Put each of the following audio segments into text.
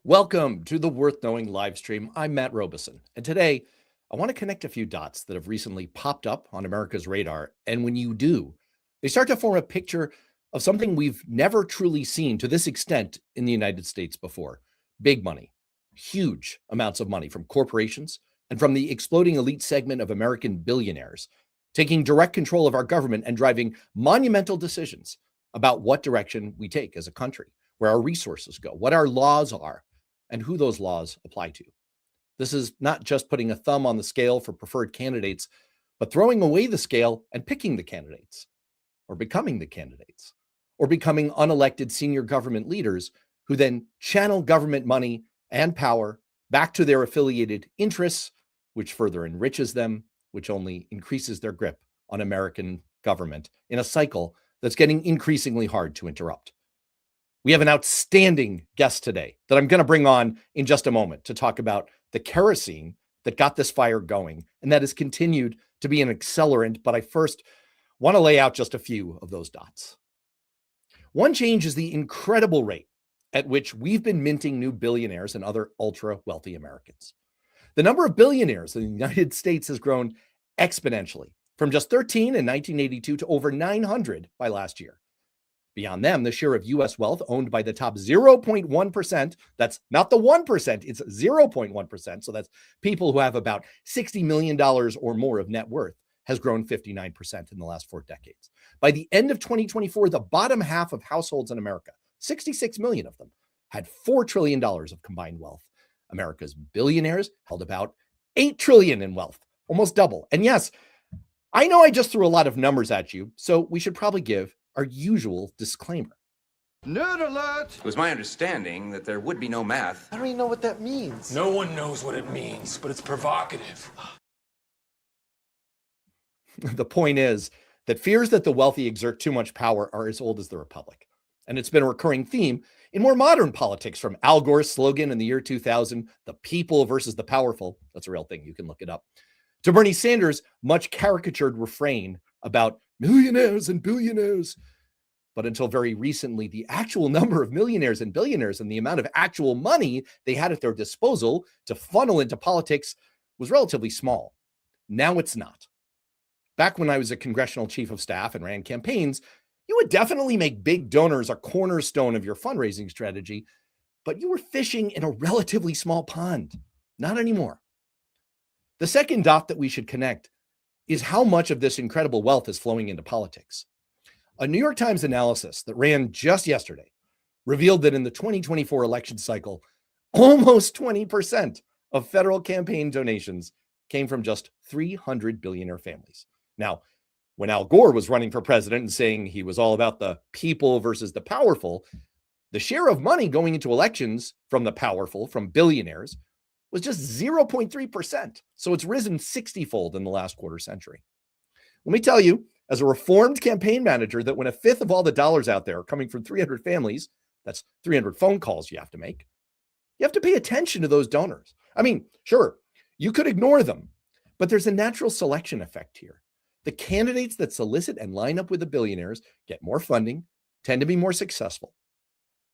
Welcome to the Worth Knowing live stream. I'm Matt Robison, and today I want to connect a few dots that have recently popped up on America's radar. And when you do, they start to form a picture of something we've never truly seen to this extent in the United States before. Big money, huge amounts of money from corporations and from the exploding elite segment of American billionaires, taking direct control of our government and driving monumental decisions about what direction we take as a country, where our resources go, what our laws are, and who those laws apply to. This is not just putting a thumb on the scale for preferred candidates, but throwing away the scale and picking the candidates, or becoming the candidates, or becoming unelected senior government leaders who then channel government money and power back to their affiliated interests, which further enriches them, which only increases their grip on American government in a cycle that's getting increasingly hard to interrupt. We have an outstanding guest today that I'm going to bring on in just a moment to talk about the kerosene that got this fire going, and that has continued to be an accelerant. But I first want to lay out just a few of those dots. One change is the incredible rate at which we've been minting new billionaires and other ultra wealthy Americans. The number of billionaires in the United States has grown exponentially from just 13 in 1982 to over 900 by last year. Beyond them, the share of U.S. wealth owned by the top 0.1%, that's not the 1%, it's 0.1%. So that's people who have about $60 million or more of net worth, has grown 59% in the last 4 decades. By the end of 2024, the bottom half of households in America, 66 million of them, had $4 trillion of combined wealth. America's billionaires held about $8 trillion in wealth, almost double. And yes, I know I just threw a lot of numbers at you, so we should probably give our usual disclaimer. Nerd alert! It was my understanding that there would be no math. I don't even know what that means. No one knows what it means, but it's provocative. The point is that fears that the wealthy exert too much power are as old as the Republic. And it's been a recurring theme in more modern politics, from Al Gore's slogan in the year 2000, the people versus the powerful. That's a real thing. You can look it up. To Bernie Sanders' much caricatured refrain about millionaires and billionaires. But until very recently, the actual number of millionaires and billionaires and the amount of actual money they had at their disposal to funnel into politics was relatively small. Now it's not. Back when I was a congressional chief of staff and ran campaigns, you would definitely make big donors a cornerstone of your fundraising strategy, but you were fishing in a relatively small pond. Not anymore. The second dot that we should connect is how much of this incredible wealth is flowing into politics. A New York Times analysis that ran just yesterday revealed that in the 2024 election cycle, almost 20% of federal campaign donations came from just 300 billionaire families. Now, when Al Gore was running for president and saying he was all about the people versus the powerful, the share of money going into elections from the powerful, from billionaires, was just 0.3%. So it's risen 60-fold in the last quarter century. Let me tell you, as a reformed campaign manager, that when a fifth of all the dollars out there are coming from 300 families, that's 300 phone calls you have to make. You have to pay attention to those donors. I mean, sure, you could ignore them, but there's a natural selection effect here. The candidates that solicit and line up with the billionaires get more funding, tend to be more successful.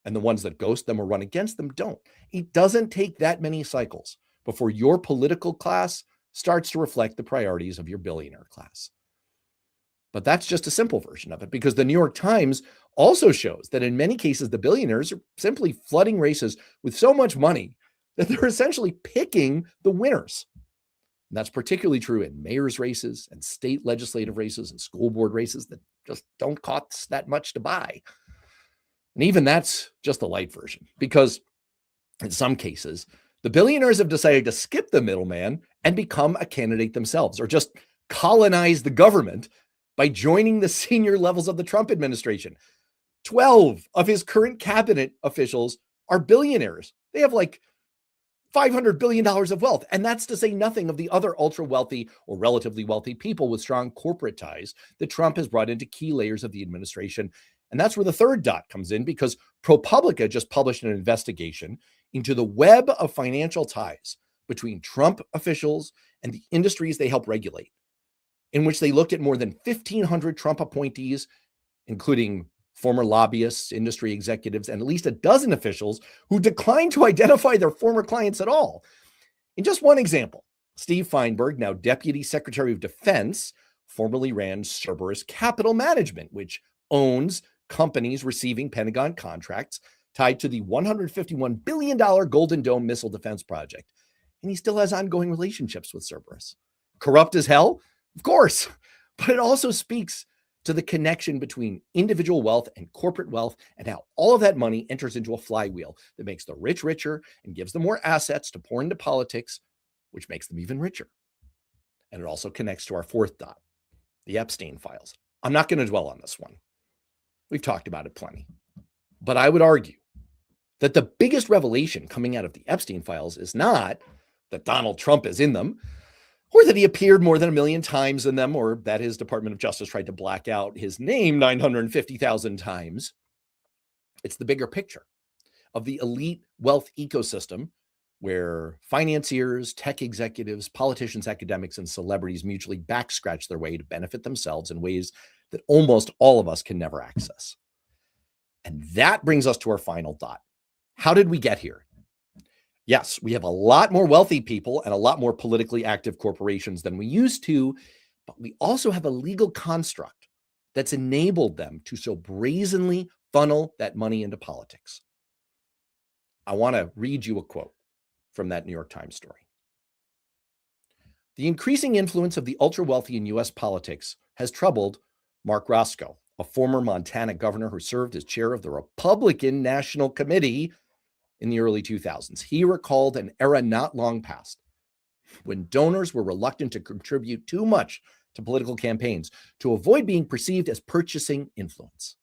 And the ones that ghost them or run against them don't. It doesn't take that many cycles before your political class starts to reflect the priorities of your billionaire class. But that's just a simple version of it, because the New York Times also shows that in many cases, the billionaires are simply flooding races with so much money that they're essentially picking the winners. And that's particularly true in mayor's races and state legislative races and school board races that just don't cost that much to buy. And even that's just the light version, because in some cases, the billionaires have decided to skip the middleman and become a candidate themselves, or just colonize the government by joining the senior levels of the Trump administration. 12 of his current cabinet officials are billionaires. They have like $500 billion of wealth. And that's to say nothing of the other ultra wealthy or relatively wealthy people with strong corporate ties that Trump has brought into key layers of the administration. And that's where the third dot comes in, because ProPublica just published an investigation into the web of financial ties between Trump officials and the industries they help regulate, in which they looked at more than 1,500 Trump appointees, including former lobbyists, industry executives, and at least a dozen officials who declined to identify their former clients at all. In just one example, Steve Feinberg, now Deputy Secretary of Defense, formerly ran Cerberus Capital Management, which owns companies receiving Pentagon contracts tied to the $151 billion Golden Dome missile defense project. And he still has ongoing relationships with Cerberus. Corrupt as hell? Of course. But it also speaks to the connection between individual wealth and corporate wealth and how all of that money enters into a flywheel that makes the rich richer and gives them more assets to pour into politics, which makes them even richer. And it also connects to our fourth dot, the Epstein files. I'm not going to dwell on this one. We've talked about it plenty. But I would argue that the biggest revelation coming out of the Epstein files is not that Donald Trump is in them, or that he appeared more than 1 million times in them, or that his Department of Justice tried to black out his name 950,000 times. It's the bigger picture of the elite wealth ecosystem where financiers, tech executives, politicians, academics, and celebrities mutually backscratch their way to benefit themselves in ways that almost all of us can never access. And that brings us to our final dot. How did we get here? Yes, we have a lot more wealthy people and a lot more politically active corporations than we used to, but we also have a legal construct that's enabled them to so brazenly funnel that money into politics. I want to read you a quote from that New York Times story. The increasing influence of the ultra-wealthy in U.S. politics has troubled Mark Roscoe, a former Montana governor who served as chair of the Republican National Committee in the early 2000s. He recalled an era not long past when donors were reluctant to contribute too much to political campaigns to avoid being perceived as purchasing influence.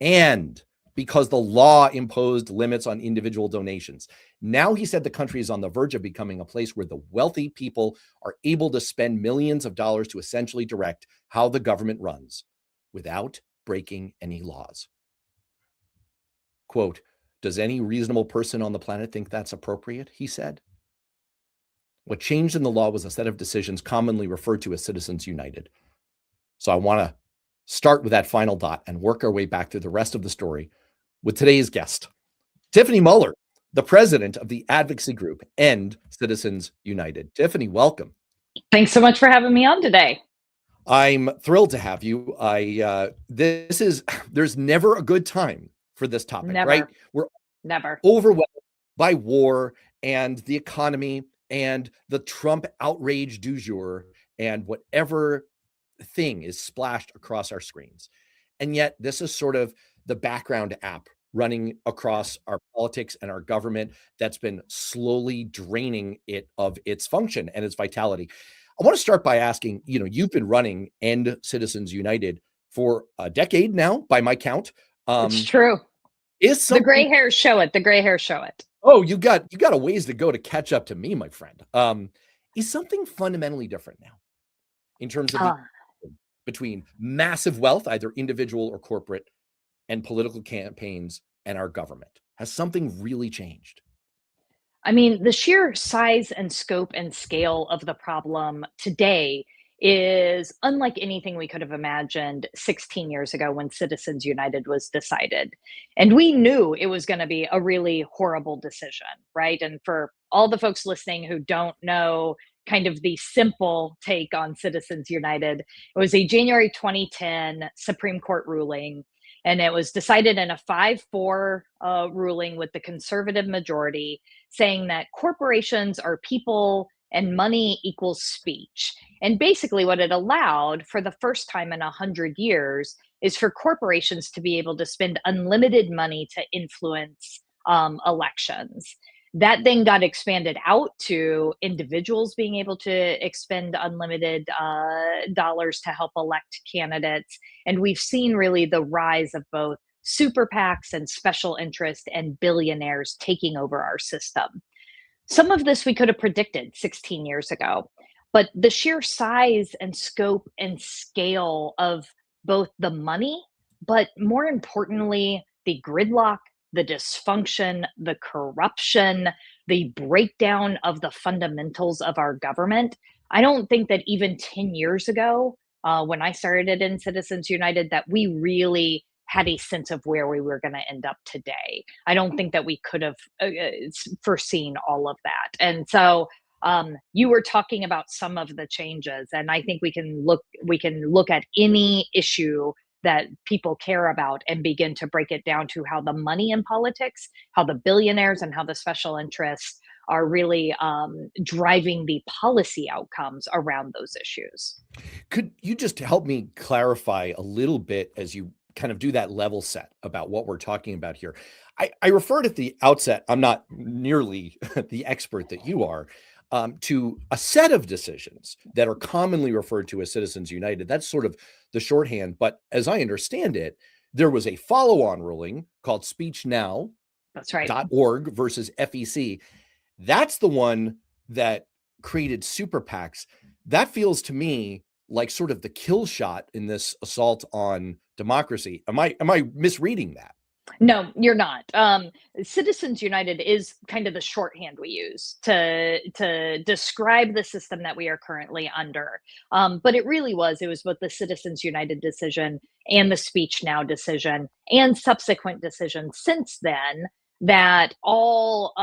And because the law imposed limits on individual donations. Now, he said, the country is on the verge of becoming a place where the wealthy people are able to spend millions of dollars to essentially direct how the government runs without breaking any laws. Quote, does any reasonable person on the planet think that's appropriate? He said. What changed in the law was a set of decisions commonly referred to as Citizens United. So I want to start with that final dot and work our way back through the rest of the story with today's guest, Tiffany Muller, the president of the advocacy group End Citizens United. Tiffany, welcome. Thanks so much for having me on today. I'm thrilled to have you. There's never a good time for this topic, Never. right? We're Never. overwhelmed by war and the economy and the Trump outrage du jour and whatever thing is splashed across our screens. And yet this is sort of the background app running across our politics and our government that's been slowly draining it of its function and its vitality. I want to start by asking, you've been running End Citizens United for a decade now, by my count. It's true. The gray hairs show it. The gray hairs show it. Oh, you got a ways to go to catch up to me, my friend. Is something fundamentally different now in terms of between massive wealth, either individual or corporate, and political campaigns and our government? Has something really changed? I mean, the sheer size and scope and scale of the problem today is unlike anything we could have imagined 16 years ago when Citizens United was decided. And we knew it was going to be a really horrible decision, right? And for all the folks listening who don't know kind of the simple take on Citizens United, it was a January 2010 Supreme Court ruling. And it was decided in a 5-4 ruling with the conservative majority, saying that corporations are people and money equals speech. And basically what it allowed for the first time in 100 years is for corporations to be able to spend unlimited money to influence elections. That then got expanded out to individuals being able to expend unlimited dollars to help elect candidates. And we've seen really the rise of both super PACs and special interest and billionaires taking over our system. Some of this we could have predicted 16 years ago, but the sheer size and scope and scale of both the money, but more importantly, the gridlock, the dysfunction, the corruption, the breakdown of the fundamentals of our government. I don't think that even 10 years ago, when I started in Citizens United, that we really had a sense of where we were going to end up today. I don't think that we could have foreseen all of that. And so you were talking about some of the changes, and I think we can look at any issue that people care about and begin to break it down to how the money in politics, how the billionaires and how the special interests are really driving the policy outcomes around those issues. Could you just help me clarify a little bit as you kind of do that level set about what we're talking about here? I referred at the outset, I'm not nearly the expert that you are, to a set of decisions that are commonly referred to as Citizens United. That's sort of the shorthand. But as I understand it, there was a follow-on ruling called speechnow.org That's right. versus FEC. That's the one that created super PACs. That feels to me like sort of the kill shot in this assault on democracy. Am I misreading that? No, you're not. Citizens United is kind of the shorthand we use to describe the system that we are currently under. But it was both the Citizens United decision and the Speech Now decision and subsequent decisions since then that all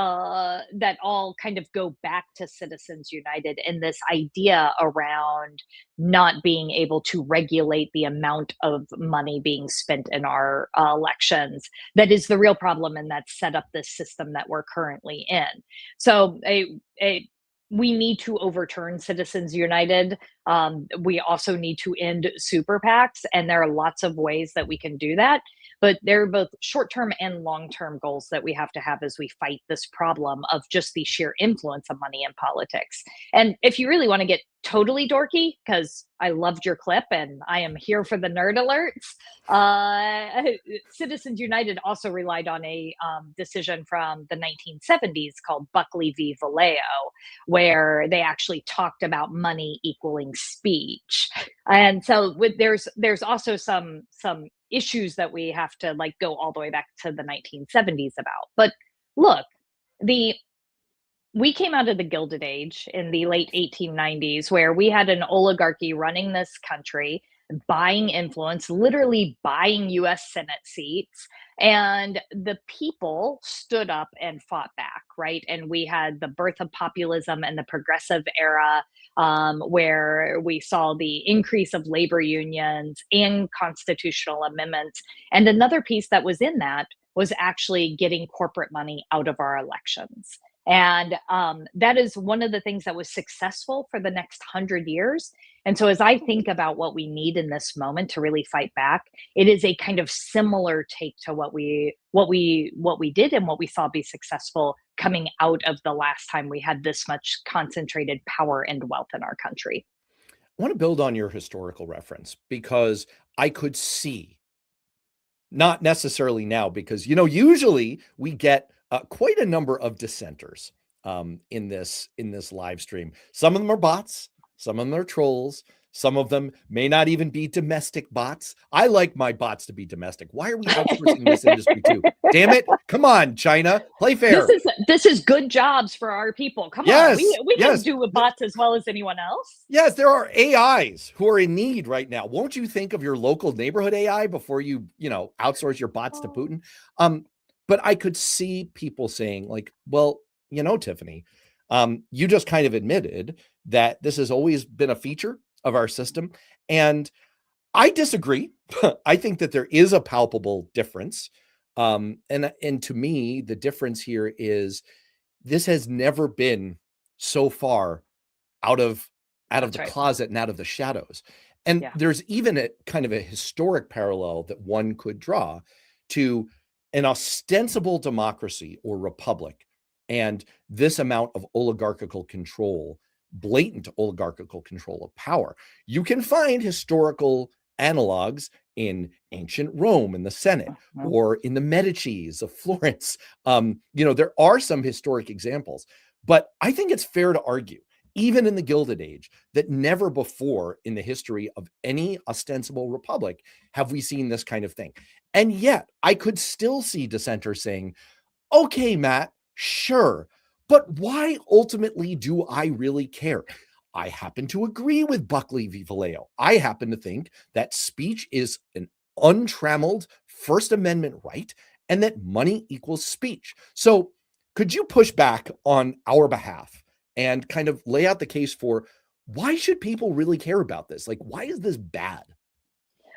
kind of go back to Citizens United and this idea around not being able to regulate the amount of money being spent in our elections. That is the real problem, and that set up this system that we're currently in. So we need to overturn Citizens United. We also need to end super PACs, and there are lots of ways that we can do that. But they're both short-term and long-term goals that we have to have as we fight this problem of just the sheer influence of money in politics. And if you really want to get totally dorky, because I loved your clip and I am here for the nerd alerts, Citizens United also relied on a decision from the 1970s called Buckley v. Vallejo, where they actually talked about money equaling speech. And so there's also some issues that we have to like go all the way back to the 1970s about. But look, we came out of the Gilded Age in the late 1890s, where we had an oligarchy running this country, buying influence, literally buying US Senate seats. And the people stood up and fought back, right? And we had the birth of populism and the progressive era, where we saw the increase of labor unions and constitutional amendments. And another piece that was in that was actually getting corporate money out of our elections. And that is one of the things that was successful for the next 100 years. And so, as I think about what we need in this moment to really fight back, it is a kind of similar take to what we did and what we saw be successful coming out of the last time we had this much concentrated power and wealth in our country. I want to build on your historical reference because I could see, not necessarily now, because usually we get quite a number of dissenters in this live stream. Some of them are bots, some of them are trolls, some of them may not even be domestic bots. I like my bots to be domestic. Why are we outsourcing this industry too? Damn it! Come on, China, play fair. This is good jobs for our people. Come on, we can do with bots as well as anyone else. Yes, there are AIs who are in need right now. Won't you think of your local neighborhood AI before you outsource your bots to Putin? But I could see people saying like, well, Tiffany, you just kind of admitted that this has always been a feature of our system. And I disagree. I think that there is a palpable difference. And to me, the difference here is this has never been so far out of That's the right. closet and out of the shadows. And Yeah. there's even a kind of a historic parallel that one could draw to an ostensible democracy or republic and this amount of oligarchical control, blatant oligarchical control of power. You can find historical analogs in ancient Rome in the Senate Mhm. or in the Medicis of Florence. There are some historic examples, but I think it's fair to argue, even in the Gilded Age, that never before in the history of any ostensible republic have we seen this kind of thing. And yet I could still see dissenters saying, okay, Matt, sure, but why ultimately do I really care? I happen to agree with Buckley v. Vallejo. I happen to think that speech is an untrammeled First Amendment right and that money equals speech. So could you push back on our behalf and kind of lay out the case for why should people really care about this? Like, why is this bad?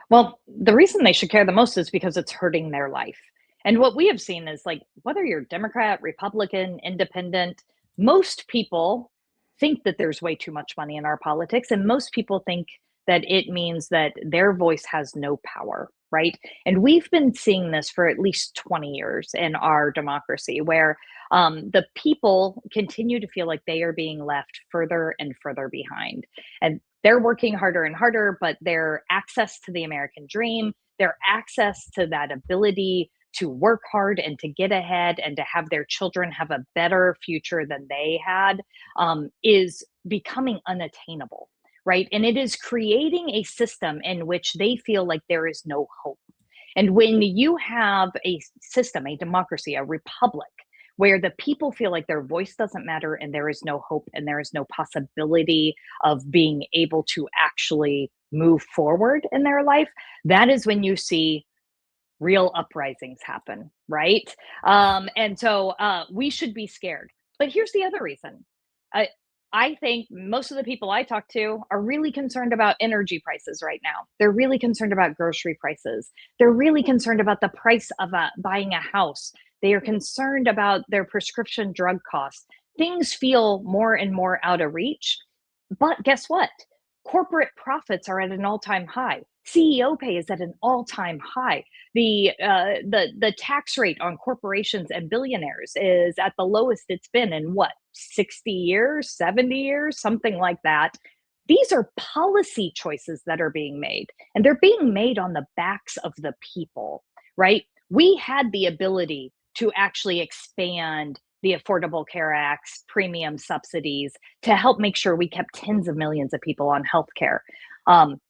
Well, the reason they should care the most is because it's hurting their life. And what we have seen is like whether you're Democrat, Republican, independent, most people think that there's way too much money in our politics. And most people think that it means that their voice has no power, right? And we've been seeing this for at least 20 years in our democracy, where the people continue to feel like they are being left further and further behind. And they're working harder and harder, but their access to the American dream, their access to that ability to work hard and to get ahead and to have their children have a better future than they had is becoming unattainable, right? And it is creating a system in which they feel like there is no hope. And when you have a system, a democracy, a republic, where the people feel like their voice doesn't matter and there is no hope and there is no possibility of being able to actually move forward in their life, that is when you see real uprisings happen, right? And so we should be scared. But here's the other reason. I think most of the people I talk to are really concerned about energy prices right now. They're really concerned about grocery prices. They're really concerned about the price of buying a house. They are concerned about their prescription drug costs. Things feel more and more out of reach. But guess what? Corporate profits are at an all-time high. CEO pay is at an all-time high. The tax rate on corporations and billionaires is at the lowest it's been in what, 60 years, 70 years, something like that. These are policy choices that are being made, and they're being made on the backs of the people, right? We had the ability to actually expand the Affordable Care Act's premium subsidies to help make sure we kept tens of millions of people on healthcare.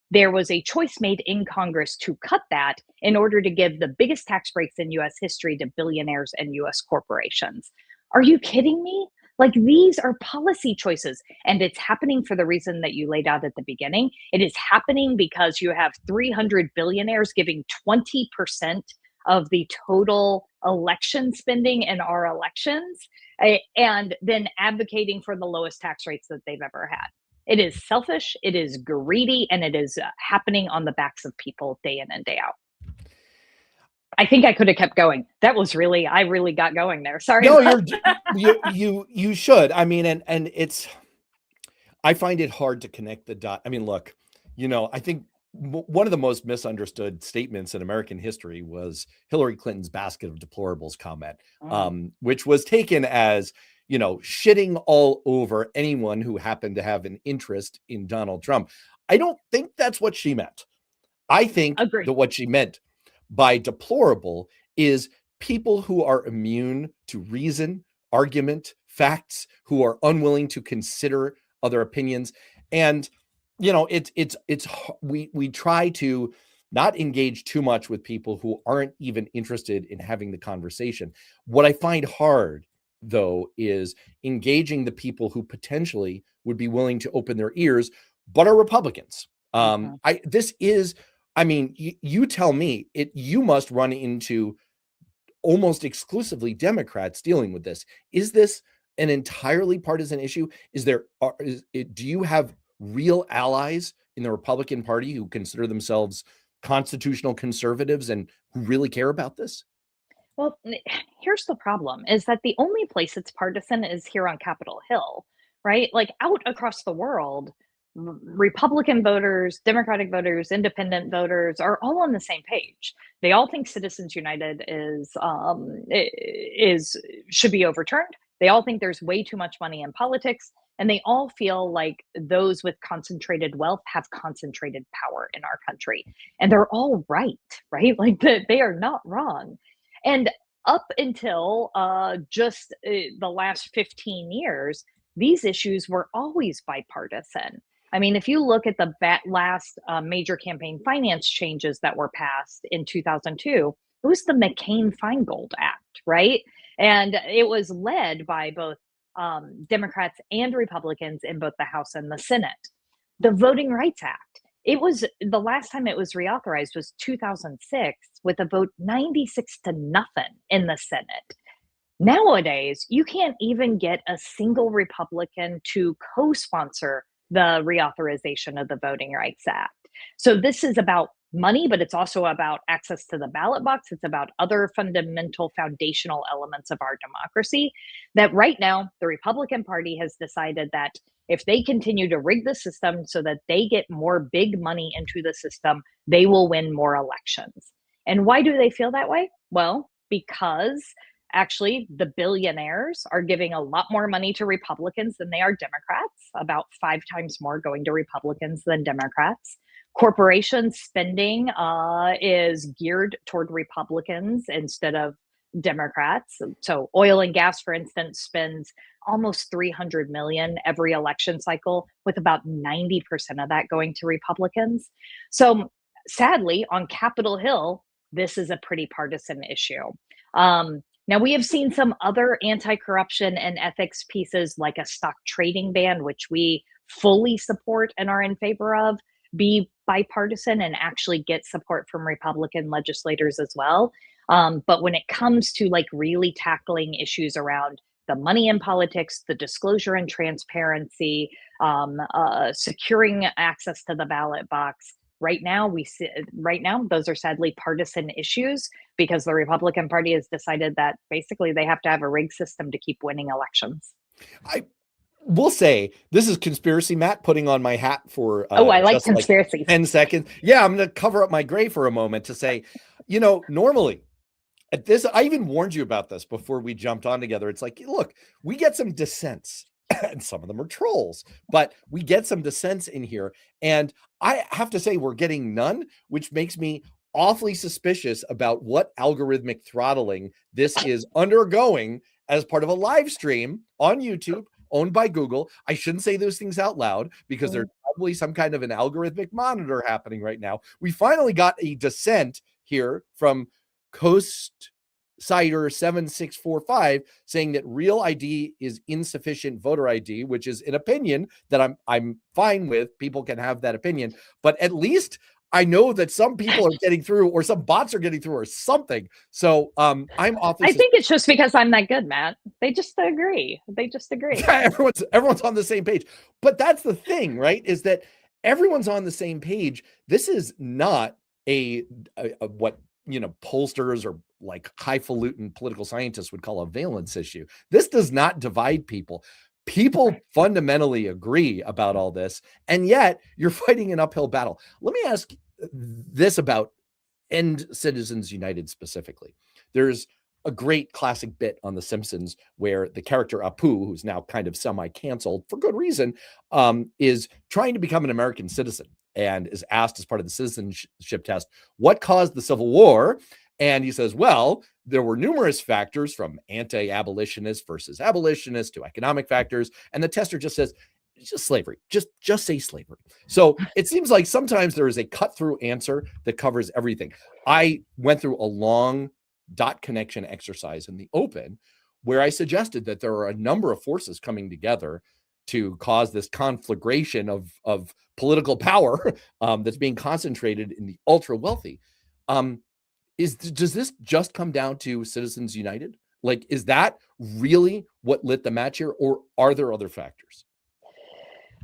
There was a choice made in Congress to cut that in order to give the biggest tax breaks in US history to billionaires and US corporations. Are you kidding me? Like, these are policy choices, and it's happening for the reason that you laid out at the beginning. It is happening because you have 300 billionaires giving 20% of the total election spending in our elections, and then advocating for the lowest tax rates that they've ever had. It is selfish, it is greedy, and it is happening on the backs of people day in and day out. I think I could have kept going. That was really, I really got going there. Sorry. No, about you should. I mean, and it's, I find it hard to connect the dot. I mean, look, I think one of the most misunderstood statements in American history was Hillary Clinton's basket of deplorables comment, which was taken as, shitting all over anyone who happened to have an interest in Donald Trump. I don't think that's what she meant. I think Agreed. that what she meant by deplorable is people who are immune to reason, argument, facts, who are unwilling to consider other opinions. And we try to not engage too much with people who aren't even interested in having the conversation. What I find hard, though, is engaging the people who potentially would be willing to open their ears, but are Republicans. You tell me, you must run into almost exclusively Democrats dealing with this. Is this an entirely partisan issue? Do you have real allies in the Republican Party who consider themselves constitutional conservatives and who really care about this? Well, here's the problem is that the only place it's partisan is here on Capitol Hill, right? Like, out across the world, Republican voters, Democratic voters, independent voters are all on the same page. They all think Citizens United should be overturned. They all think there's way too much money in politics, and they all feel like those with concentrated wealth have concentrated power in our country. And they're all right? Like, they are not wrong. And up until just the last 15 years, these issues were always bipartisan. I mean, if you look at the last major campaign finance changes that were passed in 2002, it was the McCain-Feingold Act, right? And it was led by both Democrats and Republicans in both the House and the Senate. The Voting Rights Act It was the last time it was reauthorized was 2006 with a vote 96 to nothing in the Senate. Nowadays, you can't even get a single Republican to co-sponsor the reauthorization of the Voting Rights Act. So this is about money, but it's also about access to the ballot box. It's about other fundamental foundational elements of our democracy that right now the Republican Party has decided that if they continue to rig the system so that they get more big money into the system, they will win more elections. And why do they feel that way? Well, because actually the billionaires are giving a lot more money to Republicans than they are Democrats, about 5 times more going to Republicans than Democrats. Corporation spending is geared toward Republicans instead of Democrats. So oil and gas, for instance, spends almost 300 million every election cycle, with about 90% of that going to Republicans. So sadly, on Capitol Hill, this is a pretty partisan issue. Now, we have seen some other anti-corruption and ethics pieces like a stock trading ban, which we fully support and are in favor of, be bipartisan and actually get support from Republican legislators as well. But when it comes to like really tackling issues around the money in politics, the disclosure and transparency, securing access to the ballot box, right now those are sadly partisan issues because the Republican Party has decided that basically they have to have a rigged system to keep winning elections. I will say this is conspiracy Matt putting on my hat for I like just conspiracies. 10 seconds. Yeah, I'm going to cover up my gray for a moment to say, normally at this, I even warned you about this before we jumped on together. It's like, look, we get some dissents and some of them are trolls, but we get some dissents in here. And I have to say we're getting none, which makes me awfully suspicious about what algorithmic throttling this is undergoing as part of a live stream on YouTube owned by Google. I shouldn't say those things out loud because there's probably some kind of an algorithmic monitor happening right now. We finally got a dissent here from Coast Cider 7645 saying that real ID is insufficient voter ID, which is an opinion that I'm fine with. People can have that opinion, but at least I know that some people are getting through, or some bots are getting through, or something. So I'm awfully. I think it's just because I'm that good, Matt. They just agree. Yeah, everyone's on the same page. But that's the thing, right? Is that everyone's on the same page. This is not a what pollsters or like highfalutin political scientists would call a valence issue. This does not divide people. People fundamentally agree about all this, and yet you're fighting an uphill battle. Let me ask this about End Citizens United specifically. There's a great classic bit on The Simpsons where the character Apu, who's now kind of semi-canceled for good reason, is trying to become an American citizen and is asked as part of the citizenship test, what caused the Civil War? And he says, well, there were numerous factors from anti-abolitionists versus abolitionists to economic factors. And the tester just says, just slavery, just say slavery. So it seems like sometimes there is a cut through answer that covers everything. I went through a long dot connection exercise in the open where I suggested that there are a number of forces coming together to cause this conflagration of political power that's being concentrated in the ultra wealthy. Does this just come down to Citizens United? Like, is that really what lit the match here, or are there other factors?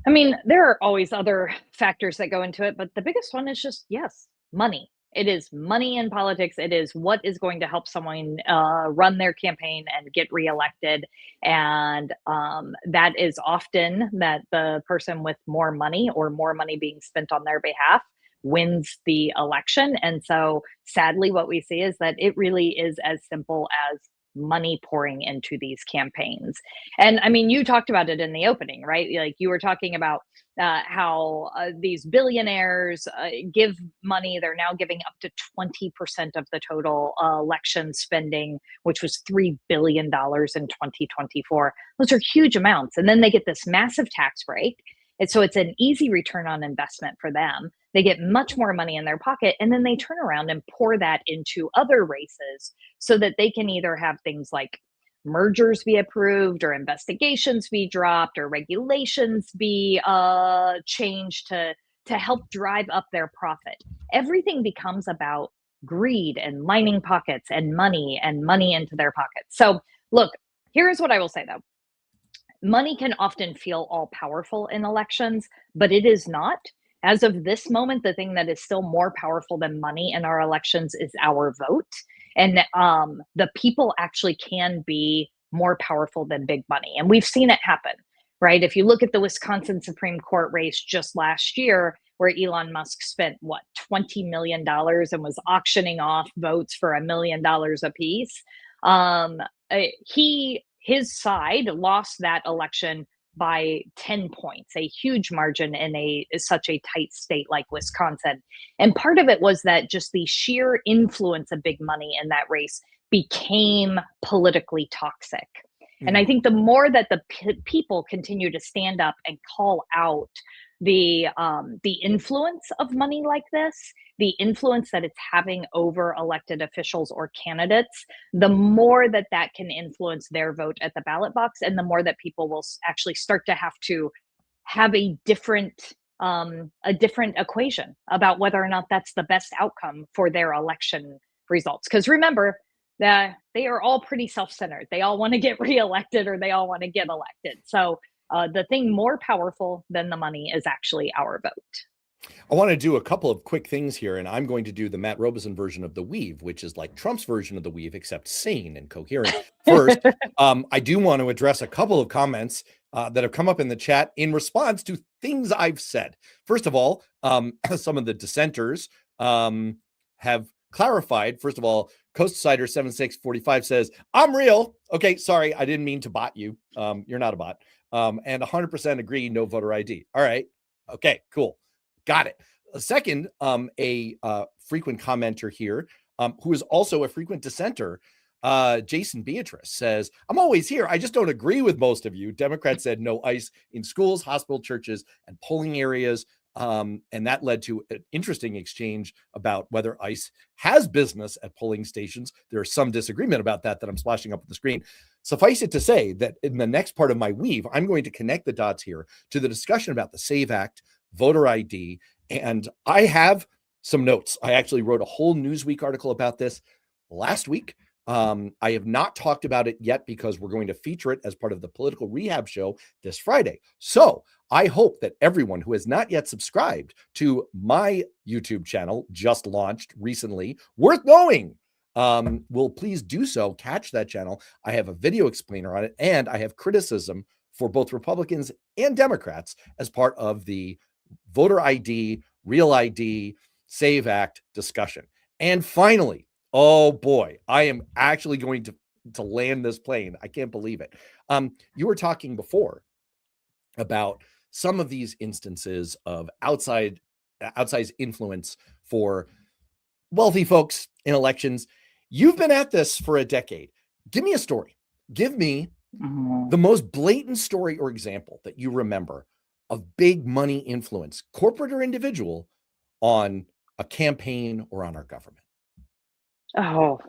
I mean, there are always other factors that go into it, but the biggest one is just, yes, money. It is money in politics. It is what is going to help someone run their campaign and get reelected. And that is often that the person with more money or more money being spent on their behalf wins the election. And so sadly, what we see is that it really is as simple as money pouring into these campaigns. And I mean, you talked about it in the opening, right? Like you were talking about how these billionaires give money. They're now giving up to 20% of the total election spending, which was $3 billion in 2024. Those are huge amounts. And then they get this massive tax break. And so it's an easy return on investment for them. They get much more money in their pocket, and then they turn around and pour that into other races so that they can either have things like mergers be approved or investigations be dropped or regulations be changed to to help drive up their profit. Everything becomes about greed and lining pockets and money into their pockets. So, look, here's what I will say though. Money can often feel all powerful in elections, but it is not. As of this moment, the thing that is still more powerful than money in our elections is our vote. And the people actually can be more powerful than big money. And we've seen it happen, right? If you look at the Wisconsin Supreme Court race just last year, where Elon Musk spent what, $20 million and was auctioning off votes for $1 million a piece. His side lost that election by 10 points, a huge margin in such a tight state like Wisconsin. And part of it was that just the sheer influence of big money in that race became politically toxic. And I think the more that the people continue to stand up and call out the influence of money like this, the influence that it's having over elected officials or candidates, the more that that can influence their vote at the ballot box, and the more that people will actually start to have a different equation about whether or not that's the best outcome for their election results. Because remember, that they are all pretty self-centered. They all want to get reelected or they all want to get elected. So the thing more powerful than the money is actually our vote. I want to do a couple of quick things here, and I'm going to do the Matt Robison version of the weave, which is like Trump's version of the weave, except sane and coherent. First, I do want to address a couple of comments that have come up in the chat in response to things I've said. First of all, some of the dissenters have clarified. First of all, Coastsider 7645 says, I'm real. Okay, sorry, I didn't mean to bot you. You're not a bot. And 100% agree, no voter ID. All right. Okay, cool. Got it. Second, a frequent commenter here, who is also a frequent dissenter, Jason Beatrice says, I'm always here. I just don't agree with most of you. Democrats said no ICE in schools, hospital, churches, and polling areas. And that led to an interesting exchange about whether ICE has business at polling stations. There's some disagreement about that I'm splashing up on the screen. Suffice it to say that in the next part of my weave, I'm going to connect the dots here to the discussion about the SAVE Act, voter ID, and I have some notes. I actually wrote a whole Newsweek article about this last week. I have not talked about it yet because we're going to feature it as part of the Political Rehab Show this Friday. So I hope that everyone who has not yet subscribed to my YouTube channel, just launched recently, worth knowing, will please do so. Catch that channel. I have a video explainer on it, and I have criticism for both Republicans and Democrats as part of the voter ID, real ID, SAVE Act discussion. And finally, oh boy, I am actually going to land this plane. I can't believe it. You were talking before about some of these instances of outsized influence for wealthy folks in elections. You've been at this for a decade. Give me a story. Give me the most blatant story or example that you remember of big money influence, corporate or individual, on a campaign or on our government. Oh,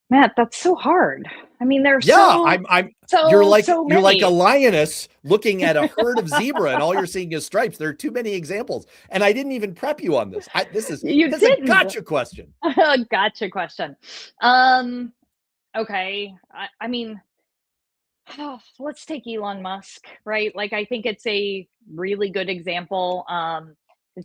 Matt, that's so hard. I mean, there's you're like a lioness looking at a herd of zebra, and all you're seeing is stripes. There are too many examples, and I didn't even prep you on this. This is a gotcha question. Gotcha question. Okay. I mean, let's take Elon Musk, right? Like, I think it's a really good example.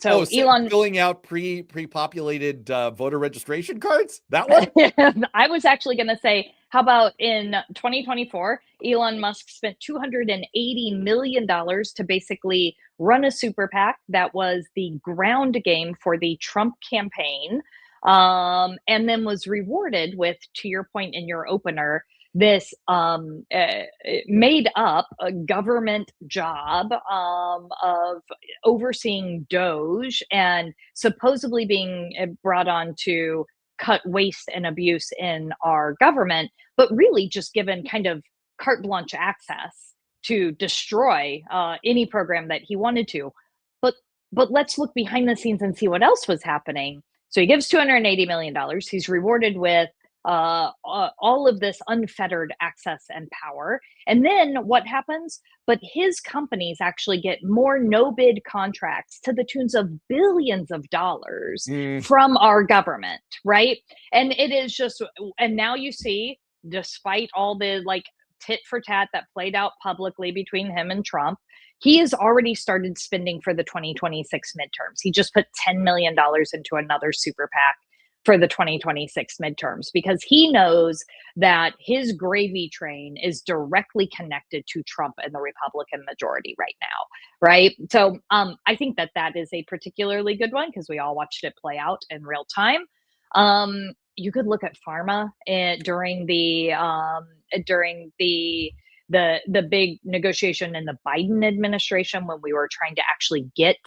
So Elon filling out pre-populated voter registration cards. That one. I was actually going to say, how about in 2024, Elon Musk spent $280 million to basically run a super PAC that was the ground game for the Trump campaign, and then was rewarded with, to your point in your opener, this made up a government job of overseeing Doge and supposedly being brought on to cut waste and abuse in our government, but really just given kind of carte blanche access to destroy any program that he wanted to. But let's look behind the scenes and see what else was happening. So he gives $280 million. He's rewarded with all of this unfettered access and power. And then what happens? But his companies actually get more no bid contracts to the tunes of billions of dollars from our government, right? And it is just, and now you see, despite all the like tit for tat that played out publicly between him and Trump, he has already started spending for the 2026 midterms. He just put $10 million into another super PAC for the 2026 midterms because he knows that his gravy train is directly connected to Trump and the Republican majority right now, right? So I think that that is a particularly good one because we all watched it play out in real time. You could look at pharma during the big negotiation in the Biden administration when we were trying to actually get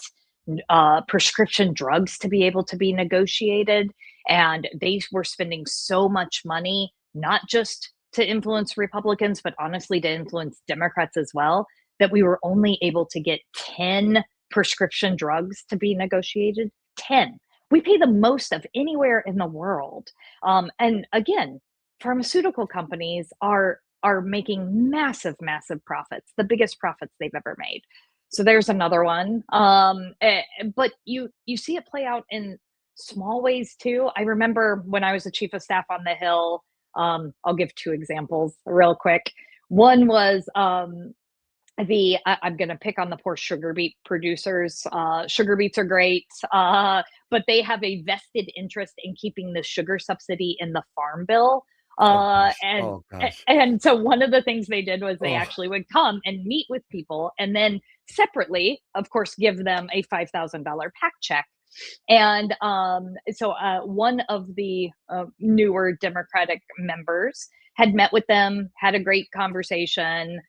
prescription drugs to be able to be negotiated. And they were spending so much money, not just to influence Republicans, but honestly to influence Democrats as well, that we were only able to get 10 prescription drugs to be negotiated. 10. We pay the most of anywhere in the world. And again, pharmaceutical companies are making massive, massive profits, the biggest profits they've ever made. So there's another one. But you see it play out in small ways too. I remember when I was the chief of staff on the Hill, I'll give two examples real quick. One was I'm going to pick on the poor sugar beet producers. Sugar beets are great, but they have a vested interest in keeping the sugar subsidy in the Farm Bill. And so one of the things they did was they actually would come and meet with people and then separately, of course, give them a $5,000 PAC check. And so one of the newer Democratic members had met with them, had a great conversation,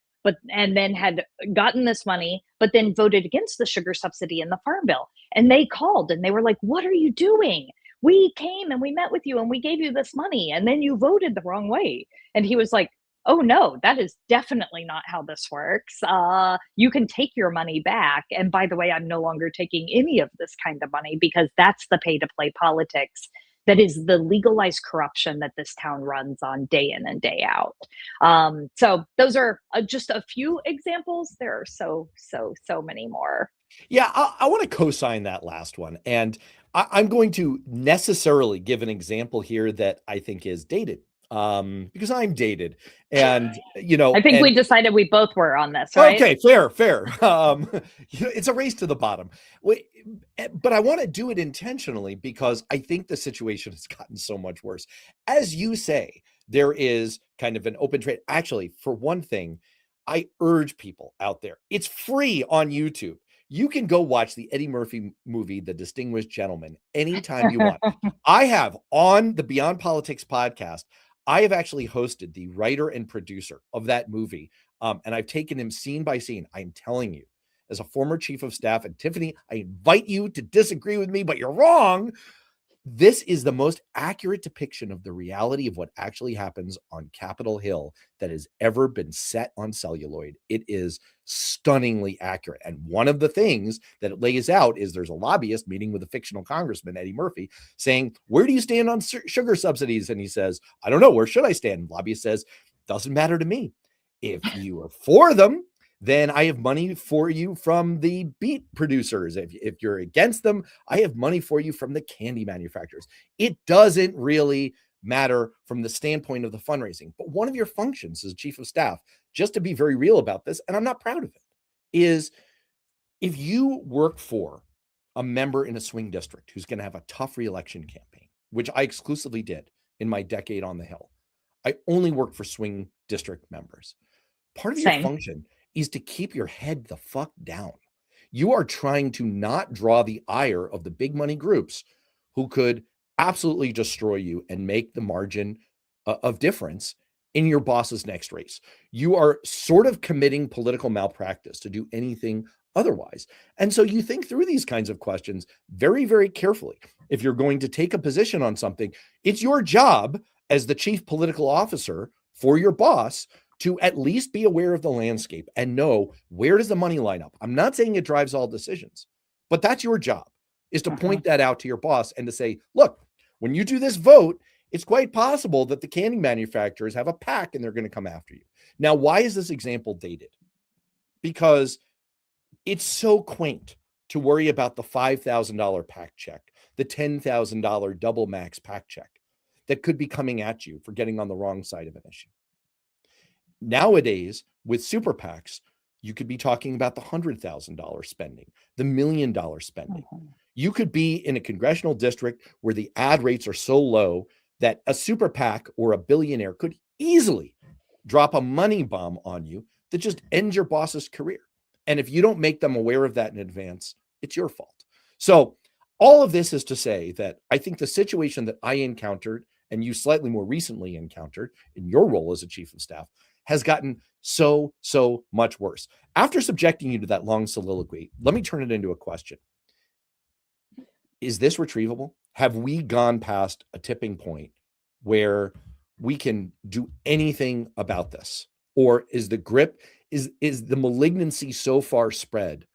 and then had gotten this money, but then voted against the sugar subsidy in the Farm Bill. And they called and they were like, "What are you doing? We came and we met with you and we gave you this money and then you voted the wrong way." And he was like, "Oh no, that is definitely not how this works. You can take your money back. And by the way, I'm no longer taking any of this kind of money because that's the pay to play politics. That is the legalized corruption that this town runs on day in and day out." So those are just a few examples. There are so many more. Yeah, I want to co-sign that last one. And I'm going to necessarily give an example here that I think is dated. Because I'm dated and, I think we decided we both were on this, right? Okay, fair. It's a race to the bottom. But I want to do it intentionally because I think the situation has gotten so much worse. As you say, there is kind of an open trade. Actually, for one thing, I urge people out there, it's free on YouTube. You can go watch the Eddie Murphy movie, The Distinguished Gentleman, anytime you want. I have on the Beyond Politics podcast, I have actually hosted the writer and producer of that movie. And I've taken him scene by scene. I'm telling you, as a former chief of staff, and Tiffany, I invite you to disagree with me, but you're wrong. This is the most accurate depiction of the reality of what actually happens on Capitol Hill that has ever been set on celluloid. It is stunningly accurate. And one of the things that it lays out is there's a lobbyist meeting with a fictional congressman, Eddie Murphy, saying, "Where do you stand on sugar subsidies?" And he says, "I don't know. Where should I stand?" The lobbyist says, "Doesn't matter to me. If you are for them, then I have money for you from the beet producers. If you're against them, I have money for you from the candy manufacturers. It doesn't really matter from the standpoint of the fundraising. But one of your functions as chief of staff, just to be very real about this, and I'm not proud of it, is if you work for a member in a swing district who's going to have a tough reelection campaign, which I exclusively did in my decade on the Hill. I only worked for swing district members. Part of your function is to keep your head the fuck down. You are trying to not draw the ire of the big money groups who could absolutely destroy you and make the margin of difference in your boss's next race. You are sort of committing political malpractice to do anything otherwise. And so you think through these kinds of questions very, very carefully. If you're going to take a position on something, it's your job as the chief political officer for your boss to at least be aware of the landscape and know where does the money line up. I'm not saying it drives all decisions, but that's your job, is to point that out to your boss and to say, look, when you do this vote, it's quite possible that the candy manufacturers have a pack and they're going to come after you. Now, why is this example dated? Because it's so quaint to worry about the $5,000 PAC check, the $10,000 double max PAC check that could be coming at you for getting on the wrong side of an issue. Nowadays, with super PACs, you could be talking about the $100,000 spending, the $1 million spending. You could be in a congressional district where the ad rates are so low that a super PAC or a billionaire could easily drop a money bomb on you that just ends your boss's career. And if you don't make them aware of that in advance, it's your fault. So all of this is to say that I think the situation that I encountered and you slightly more recently encountered in your role as a chief of staff has gotten so much worse. After subjecting you to that long soliloquy, let me turn it into a question. Is this retrievable? Have we gone past a tipping point where we can do anything about this? Or is the grip, is the malignancy so far spread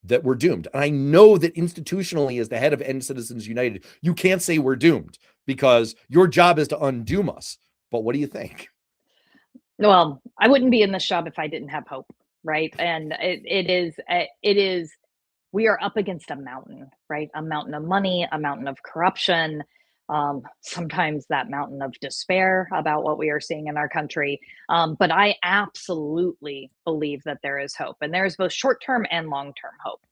that we're doomed? And I know that institutionally, as the head of End Citizens United, you can't say we're doomed because your job is to undoom us. But what do you think? Well, I wouldn't be in this job if I didn't have hope, right? And it is, we are up against a mountain, right? A mountain of money, a mountain of corruption, sometimes that mountain of despair about what we are seeing in our country. But I absolutely believe that there is hope, and there is both short-term and long-term hope.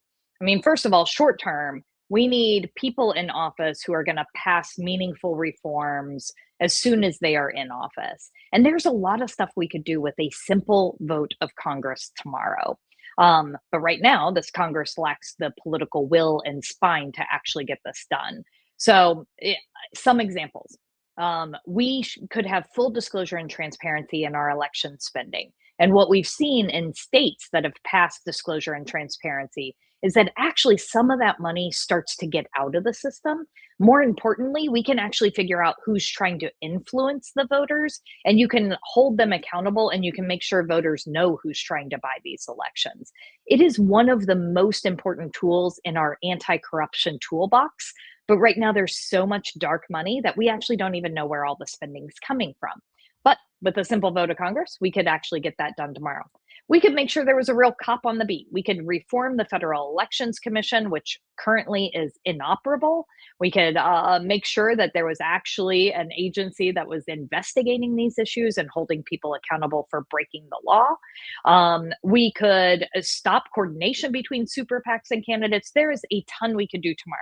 I mean, first of all, short-term, we need people in office who are going to pass meaningful reforms as soon as they are in office. And there's a lot of stuff we could do with a simple vote of Congress tomorrow. But right now, this Congress lacks the political will and spine to actually get this done. So some examples. We could have full disclosure and transparency in our election spending. And what we've seen in states that have passed disclosure and transparency is that actually some of that money starts to get out of the system. More importantly, we can actually figure out who's trying to influence the voters, and you can hold them accountable, and you can make sure voters know who's trying to buy these elections. It is one of the most important tools in our anti-corruption toolbox. But right now, there's so much dark money that we actually don't even know where all the spending is coming from. But with a simple vote of Congress, we could actually get that done tomorrow. We could make sure there was a real cop on the beat. We could reform the Federal Elections Commission, which currently is inoperable. We could make sure that there was actually an agency that was investigating these issues and holding people accountable for breaking the law. We could stop coordination between super PACs and candidates. There is a ton we could do tomorrow.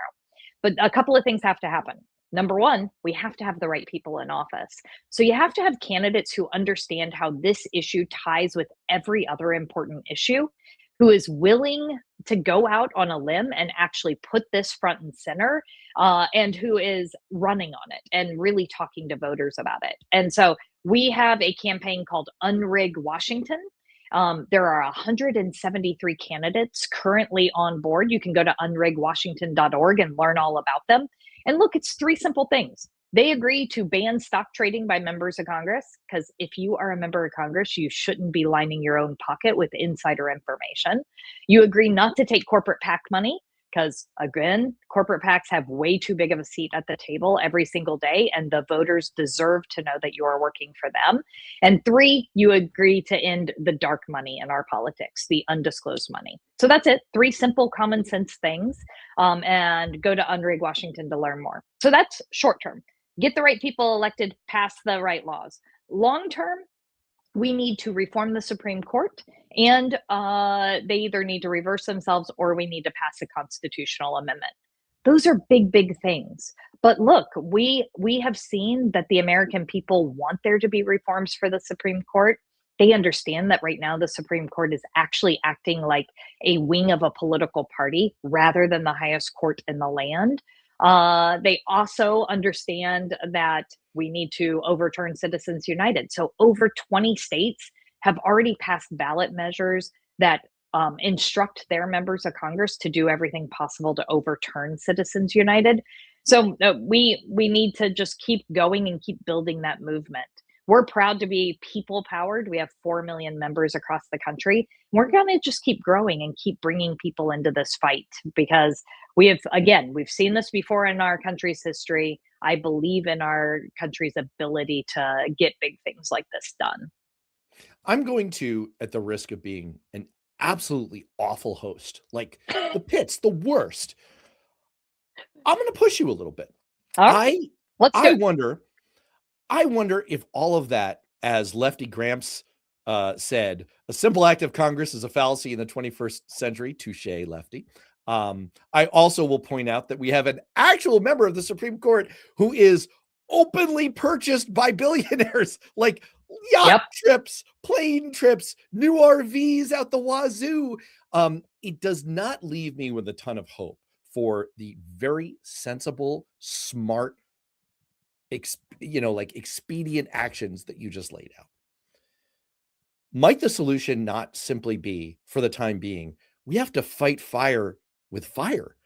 But a couple of things have to happen. Number one, we have to have the right people in office. So you have to have candidates who understand how this issue ties with every other important issue, who is willing to go out on a limb and actually put this front and center, and who is running on it and really talking to voters about it. And so we have a campaign called Unrig Washington. There are 173 candidates currently on board. You can go to unrigwashington.org and learn all about them. And look, it's three simple things. They agree to ban stock trading by members of Congress, because if you are a member of Congress, you shouldn't be lining your own pocket with insider information. You agree not to take corporate PAC money, because again, corporate PACs have way too big of a seat at the table every single day, and the voters deserve to know that you are working for them. And three, you agree to end the dark money in our politics, the undisclosed money. So that's it. Three simple common sense things. And go to Unrig Washington to learn more. So that's short term. Get the right people elected, pass the right laws. Long term, we need to reform the Supreme Court, and they either need to reverse themselves or we need to pass a constitutional amendment. Those are big, big things. But look, we have seen that the American people want there to be reforms for the Supreme Court. They understand that right now the Supreme Court is actually acting like a wing of a political party rather than the highest court in the land. They also understand that we need to overturn Citizens United. So over 20 states have already passed ballot measures that instruct their members of Congress to do everything possible to overturn Citizens United. So we need to just keep going and keep building that movement. we're proud to be people powered. We have 4 million members across the country. We're going to just keep growing and keep bringing people into this fight because we've seen this before in our country's history. I believe in our country's ability to get big things like this done. I'm going to, at the risk of being an absolutely awful host, like the pits, the worst, I'm going to push you a little bit. All right, let's do it. I wonder if all of that, as Lefty Gramps said, a simple act of Congress is a fallacy in the 21st century. Touche, Lefty. I also will point out that we have an actual member of the Supreme Court who is openly purchased by billionaires, like yacht trips, plane trips, new RVs out the wazoo. It does not leave me with a ton of hope for the very sensible, smart, expedient actions that you just laid out. Might the solution not simply be, for the time being, we have to fight fire with fire?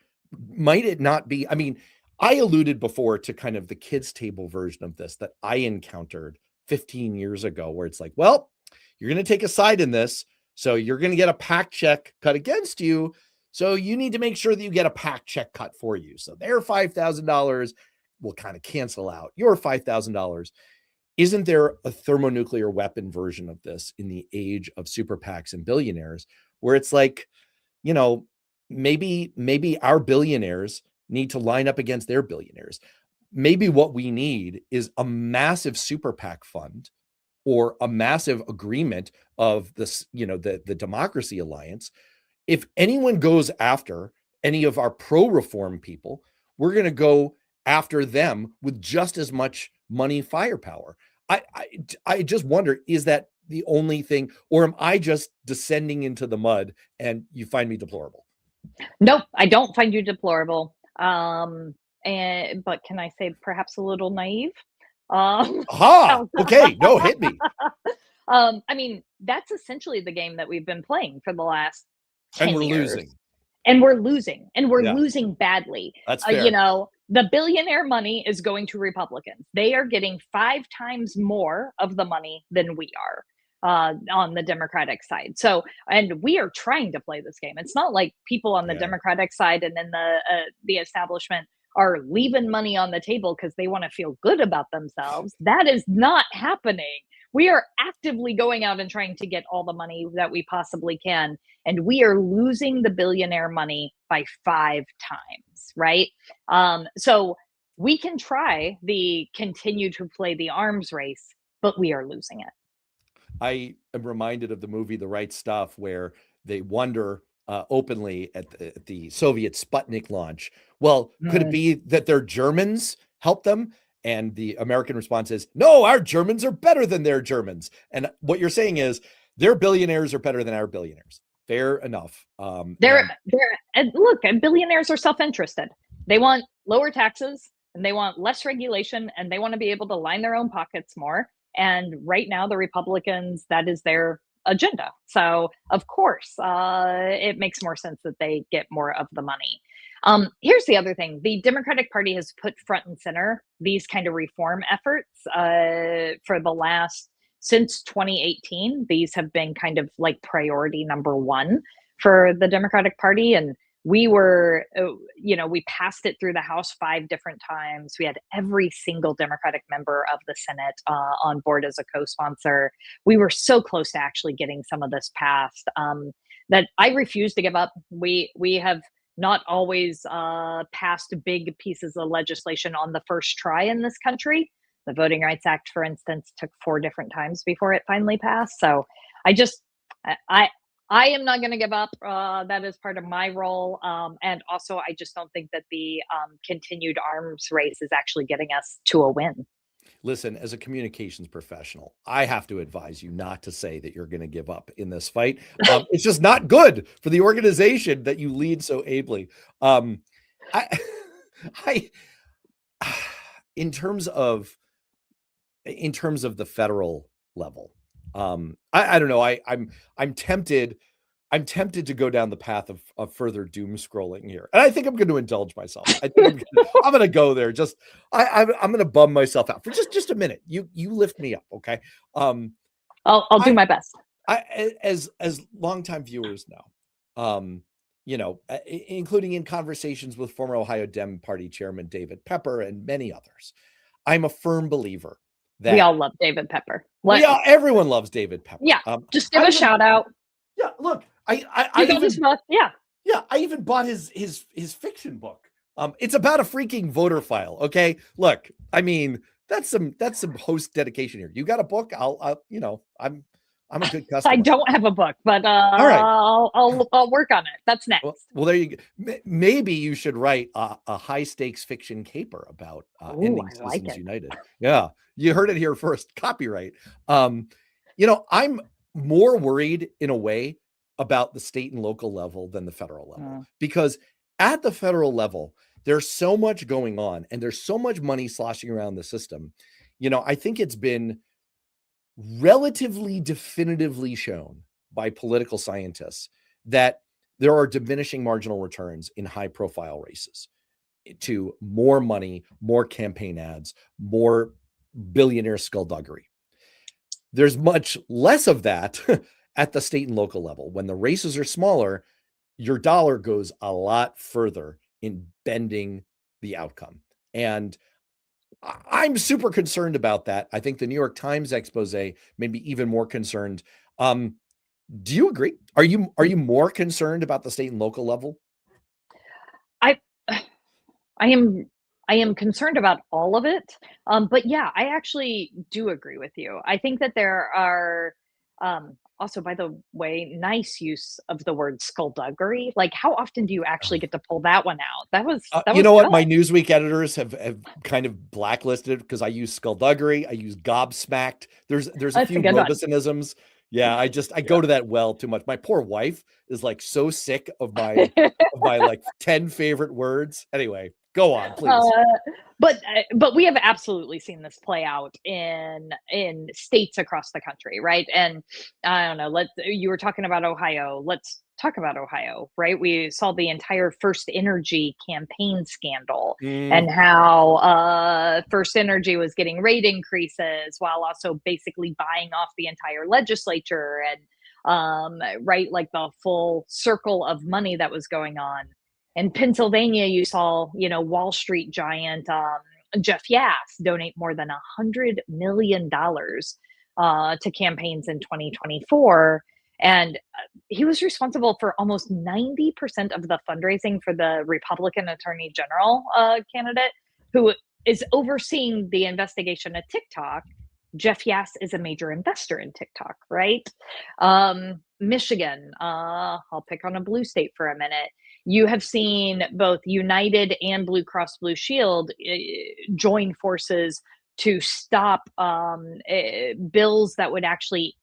Might it not be? I mean, I alluded before to kind of the kids' table version of this that I encountered 15 years ago, where it's like, well, you're going to take a side in this, so you're going to get a PAC check cut against you. So you need to make sure that you get a PAC check cut for you. So their $5,000 will kind of cancel out your $5,000. Isn't there a thermonuclear weapon version of this in the age of super PACs and billionaires, where it's like, maybe our billionaires need to line up against their billionaires. Maybe what we need is a massive super PAC fund or a massive agreement of this, the Democracy Alliance. If anyone goes after any of our pro-reform people, we're going to go after them with just as much money firepower. I just wonder, is that the only thing, or am I just descending into the mud and you find me deplorable? Nope, I don't find you deplorable. But can I say perhaps a little naive? Aha! Okay, no, hit me. I mean, that's essentially the game that we've been playing for the last 10 And we're years. losing. And we're Yeah. losing badly. That's fair. The billionaire money is going to Republicans. They are getting 5 times more of the money than we are on the Democratic side. So, and we are trying to play this game. It's not like people on the Democratic side and then the establishment are leaving money on the table because they want to feel good about themselves. That is not happening. We are actively going out and trying to get all the money that we possibly can. And we are losing the billionaire money by 5 times, right? So we can continue to play the arms race, but we are losing it. I am reminded of the movie The Right Stuff, where they wonder openly at the Soviet Sputnik launch, well, could it be that their Germans helped them? And the American response is, no, our Germans are better than their Germans. And what you're saying is their billionaires are better than our billionaires. Fair enough. And look, billionaires are self-interested. They want lower taxes and they want less regulation and they want to be able to line their own pockets more. And right now, the Republicans, that is their agenda. So, of course, it makes more sense that they get more of the money. Here's the other thing. The Democratic Party has put front and center these kind of reform efforts since 2018. These have been kind of like priority number 1 for the Democratic Party. And we were, we passed it through the House 5 different times. We had every single Democratic member of the Senate on board as a co-sponsor. We were so close to actually getting some of this passed that I refuse to give up. We have not always passed big pieces of legislation on the first try in this country. The Voting Rights Act, for instance, took 4 different times before it finally passed. So I am not going to give up. That is part of my role. And also, I just don't think that the continued arms race is actually getting us to a win. Listen, as a communications professional, I have to advise you not to say that you're going to give up in this fight. It's just not good for the organization that you lead so ably. In terms of the federal level, I don't know. I'm tempted. I'm tempted to go down the path of further doom scrolling here, and I think I'm going to indulge myself. I think I'm going to go there. I'm going to bum myself out for just a minute. You lift me up, okay? I'll do my best. As longtime viewers know, including in conversations with former Ohio Dem Party Chairman David Pepper and many others, I'm a firm believer that we all love David Pepper. Everyone loves David Pepper. Yeah, just give a shout out. Yeah, look, I even bought his fiction book. It's about a freaking voter file. Okay, look, I mean that's some host dedication here. You got a book? I'm a good customer. I don't have a book, but all right, I'll work on it. That's next. Well, there you go. Maybe you should write a high stakes fiction caper about ending Citizens United. Yeah, you heard it here first. Copyright. I'm more worried in a way about the state and local level than the federal level, because at the federal level, there's so much going on and there's so much money sloshing around the system. I think it's been relatively definitively shown by political scientists that there are diminishing marginal returns in high profile races to more money, more campaign ads, more billionaire skullduggery. There's much less of that at the state and local level. When the races are smaller, your dollar goes a lot further in bending the outcome. And I'm super concerned about that. I think the New York Times expose made me even more concerned. Do you agree? Are you more concerned about the state and local level? I am concerned about all of it. But yeah, I actually do agree with you. I think that there are also, by the way, nice use of the word skullduggery. Like, how often do you actually get to pull that one out? That was you know what? My Newsweek editors have kind of blacklisted because I use skullduggery. I use gobsmacked. There's a few Robisonisms. Yeah, I go to that well too much. My poor wife is like so sick of my like 10 favorite words. Anyway, go on, please. But we have absolutely seen this play out in states across the country, right? And I don't know. You were talking about Ohio. Let's talk about Ohio, right? We saw the entire First Energy campaign scandal and how First Energy was getting rate increases while also basically buying off the entire legislature and right, like the full circle of money that was going on. In Pennsylvania, you saw, Wall Street giant Jeff Yass donate more than $100 million to campaigns in 2024. And he was responsible for almost 90% of the fundraising for the Republican Attorney General candidate, who is overseeing the investigation of TikTok. Jeff Yass is a major investor in TikTok, right? Michigan, I'll pick on a blue state for a minute. You have seen both United and Blue Cross Blue Shield join forces to stop bills that would actually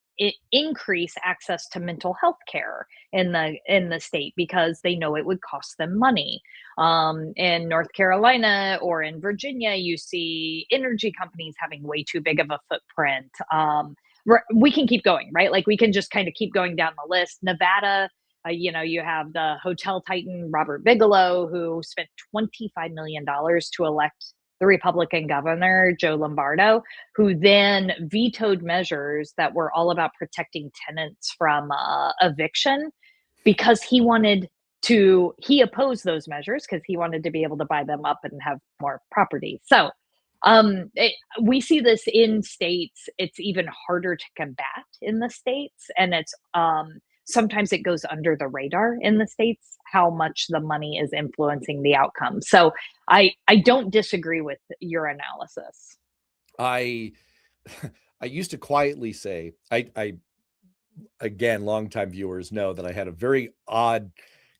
increase access to mental health care in the state because they know it would cost them money. In North Carolina or in Virginia, you see energy companies having way too big of a footprint. We can keep going, right? Like we can just kind of keep going down the list. Nevada, you have the hotel titan Robert Bigelow, who spent $25 million to elect the Republican governor, Joe Lombardo, who then vetoed measures that were all about protecting tenants from eviction because he opposed those measures because he wanted to be able to buy them up and have more property. So we see this in states. It's even harder to combat in the states. And it's sometimes it goes under the radar in the states how much the money is influencing the outcome. So I don't disagree with your analysis. I used to quietly say, I again, longtime viewers know that I had a very odd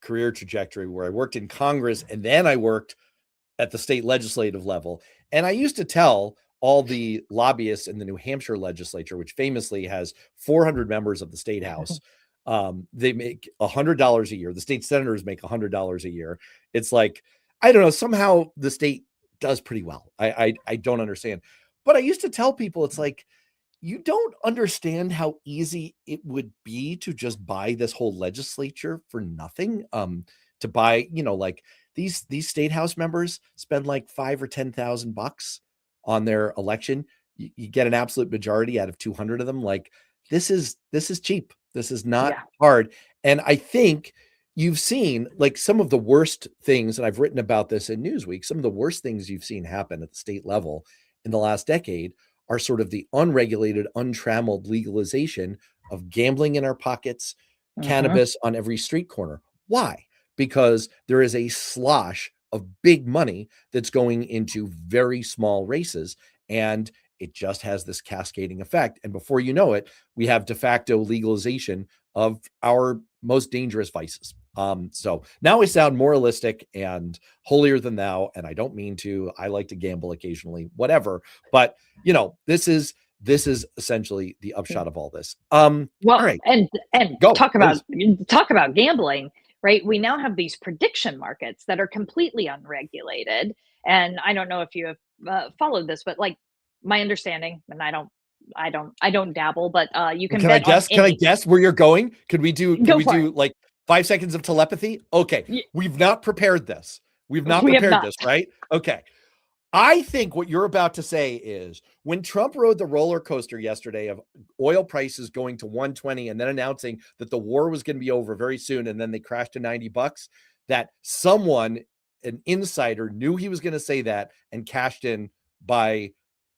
career trajectory where I worked in Congress and then I worked at the state legislative level. And I used to tell all the lobbyists in the New Hampshire legislature, which famously has 400 members of the state house, they make $100 a year. The state senators make $100 a year. It's like, I don't know, somehow the state does pretty well. I don't understand. But I used to tell people, it's like, you don't understand how easy it would be to just buy this whole legislature for nothing. To buy, like these state house members spend like $5,000 or $10,000 on their election. You get an absolute majority out of 200 of them. Like this is cheap. This is not hard. And I think you've seen like some of the worst things, and I've written about this in Newsweek, some of the worst things you've seen happen at the state level in the last decade are sort of the unregulated, untrammeled legalization of gambling in our pockets, cannabis on every street corner. Why? Because there is a slosh of big money that's going into very small races, and it just has this cascading effect. And before you know it, we have de facto legalization of our most dangerous vices. So now I sound moralistic and holier than thou, and I don't mean to. I like to gamble occasionally, whatever. But this is essentially the upshot of all this. Well, all right. and Go, talk about gambling, right? We now have these prediction markets that are completely unregulated. And I don't know if you have followed this, but like my understanding, and I don't dabble, but you can bet on Can I guess where you're going? Can we do like 5 seconds of telepathy? Okay. We've not prepared this. We've not prepared this, right? Okay. I think what you're about to say is when Trump rode the roller coaster yesterday of oil prices going to 120 and then announcing that the war was going to be over very soon, and then they crashed to $90, that someone, an insider, knew he was going to say that and cashed in by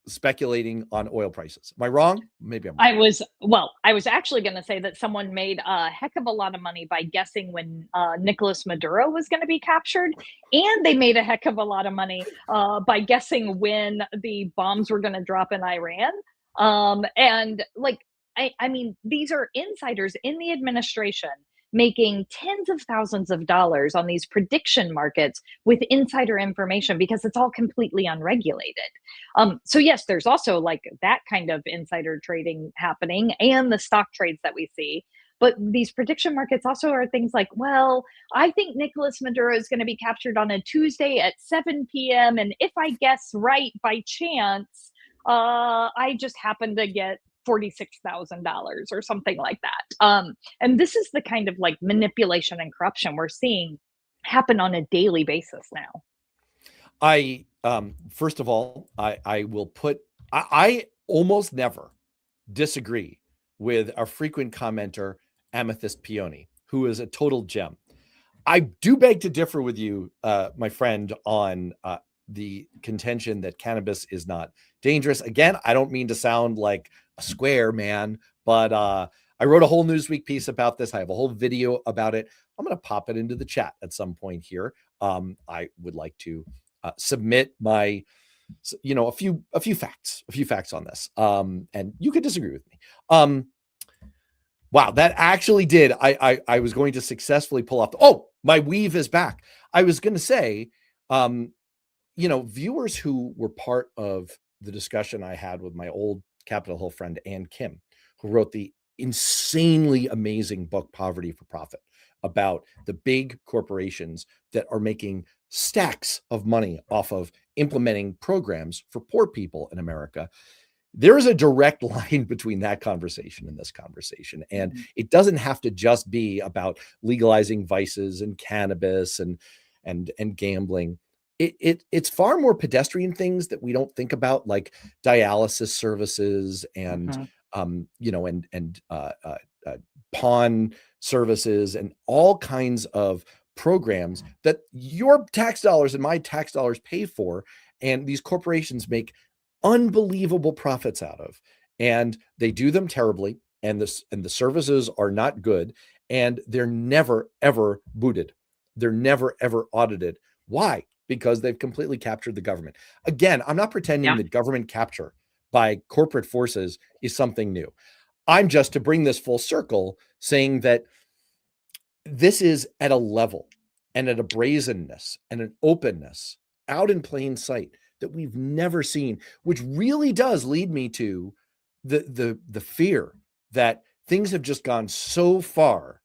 speculating on oil prices. Am I wrong? Maybe I'm wrong. I was actually going to say that someone made a heck of a lot of money by guessing when Nicolas Maduro was going to be captured, and they made a heck of a lot of money by guessing when the bombs were going to drop in Iran. And like, I mean, these are insiders in the administration making tens of thousands of dollars on these prediction markets with insider information because it's all completely unregulated. So yes, there's also like that kind of insider trading happening and the stock trades that we see. But these prediction markets also are things like, well, I think Nicolas Maduro is going to be captured on a Tuesday at 7 p.m. And if I guess right by chance, I just happen to get $46,000 or something like that. And this is the kind of like manipulation and corruption we're seeing happen on a daily basis now. First of all, I almost never disagree with our frequent commenter, Amethyst Peony, who is a total gem. I do beg to differ with you, my friend, on the contention that cannabis is not dangerous. Again, I don't mean to sound like a square man, but I wrote a whole Newsweek piece about this. I have a whole video about it. I'm going to pop it into the chat at some point here. I would like to submit my, a few facts on this. And you could disagree with me. Wow, that actually did. I was going to successfully pull off. My weave is back. I was going to say, viewers who were part of the discussion I had with my old Capitol Hill friend, Ann Kim, who wrote the insanely amazing book, Poverty for Profit, about the big corporations that are making stacks of money off of implementing programs for poor people in America. There is a direct line between that conversation and this conversation. And it doesn't have to just be about legalizing vices and cannabis and gambling. It's far more pedestrian things that we don't think about, like dialysis services and pawn services and all kinds of programs that your tax dollars and my tax dollars pay for, and these corporations make unbelievable profits out of, and they do them terribly, and the services are not good, and they're never ever booted, they're never ever audited. Why? Because they've completely captured the government. Again, I'm not pretending that government capture by corporate forces is something new. I'm just, to bring this full circle, saying that this is at a level and at a brazenness and an openness out in plain sight that we've never seen, which really does lead me to the fear that things have just gone so far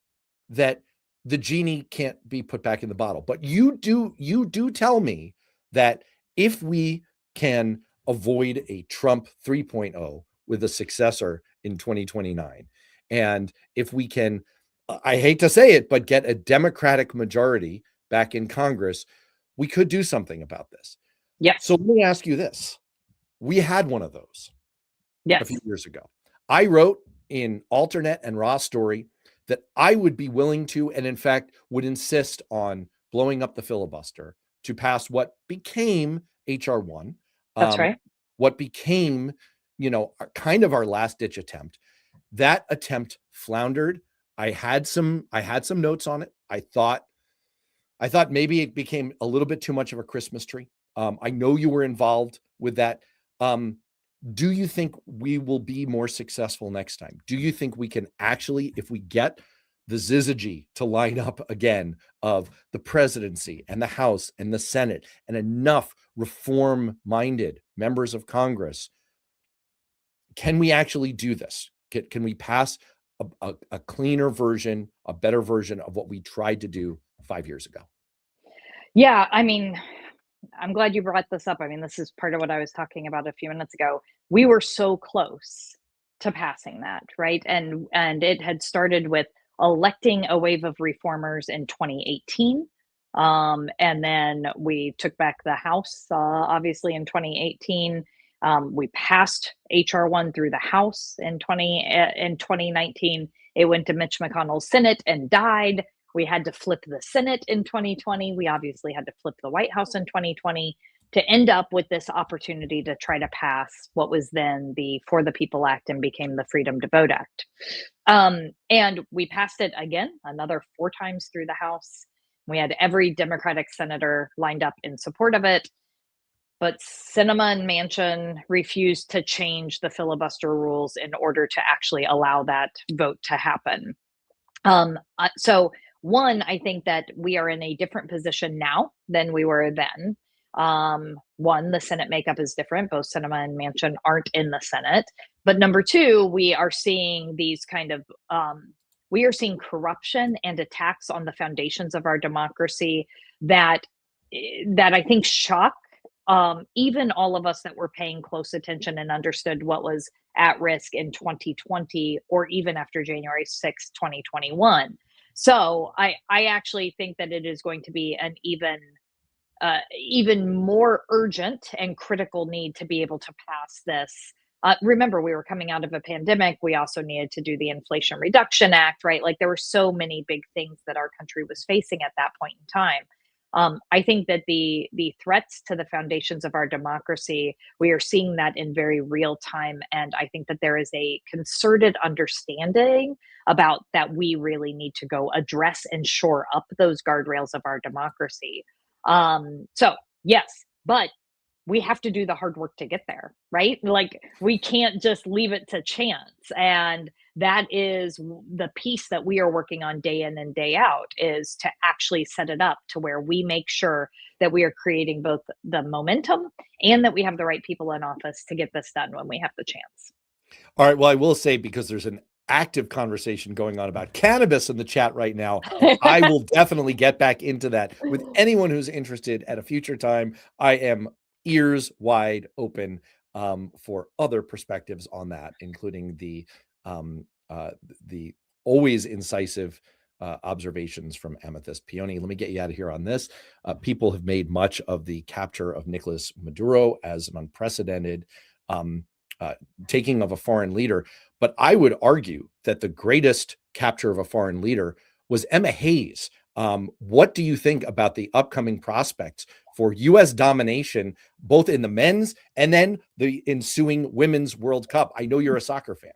that the genie can't be put back in the bottle. But you do tell me that if we can avoid a Trump 3.0 with a successor in 2029. And if we can, I hate to say it, but get a Democratic majority back in Congress, we could do something about this. Yes. So let me ask you this. We had one of those a Yes. few years ago. I wrote in Alternate and Raw Story that I would be willing to, and in fact would insist on blowing up the filibuster to pass what became HR 1. That's right. What became, kind of our last ditch attempt. That attempt floundered. I had some notes on it. I thought maybe it became a little bit too much of a Christmas tree. I know you were involved with that. Do you think we will be more successful next time? Do you think we can actually, if we get the syzygy to line up again of the presidency and the House and the Senate and enough reform-minded members of Congress, can we actually do this? Can we pass a cleaner version, a better version of what we tried to do 5 years ago? Yeah, I mean, I'm glad you brought this up. I mean, this is part of what I was talking about a few minutes ago. We were so close to passing that, right? And it had started with electing a wave of reformers in 2018. And then we took back the House, obviously in 2018. We passed HR 1 through the House in 2019. It went to Mitch McConnell's Senate and died. We had to flip the Senate in 2020. We obviously had to flip the White House in 2020 to end up with this opportunity to try to pass what was then the For the People Act and became the Freedom to Vote Act. And we passed it again, another 4 times through the House. We had every Democratic senator lined up in support of it. But Sinema and Manchin refused to change the filibuster rules in order to actually allow that vote to happen. So one, I think that we are in a different position now than we were then. One, the Senate makeup is different. Both Sinema and Manchin aren't in the Senate. But number two, we are seeing these we are seeing corruption and attacks on the foundations of our democracy that I think shock even all of us that were paying close attention and understood what was at risk in 2020 or even after January 6, 2021. So I actually think that it is going to be an even more urgent and critical need to be able to pass this. Remember, we were coming out of a pandemic. We also needed to do the Inflation Reduction Act, right? Like there were so many big things that our country was facing at that point in time. I think that the threats to the foundations of our democracy, we are seeing that in very real time. And I think that there is a concerted understanding about that we really need to go address and shore up those guardrails of our democracy. So yes, but we have to do the hard work to get there, right? Like we can't just leave it to chance. And that is the piece that we are working on day in and day out, is to actually set it up to where we make sure that we are creating both the momentum and that we have the right people in office to get this done when we have the chance. All right. Well, I will say, because there's an active conversation going on about cannabis in the chat right now, I will definitely get back into that with anyone who's interested at a future time. I am ears wide open for other perspectives on that, including the always incisive observations from Amethyst Peony. Let me get you out of here on this. People have made much of the capture of Nicolas Maduro as an unprecedented taking of a foreign leader. But I would argue that the greatest capture of a foreign leader was Emma Hayes. What do you think about the upcoming prospects for U.S. domination, both in the men's and then the ensuing Women's World Cup? I know you're a soccer fan.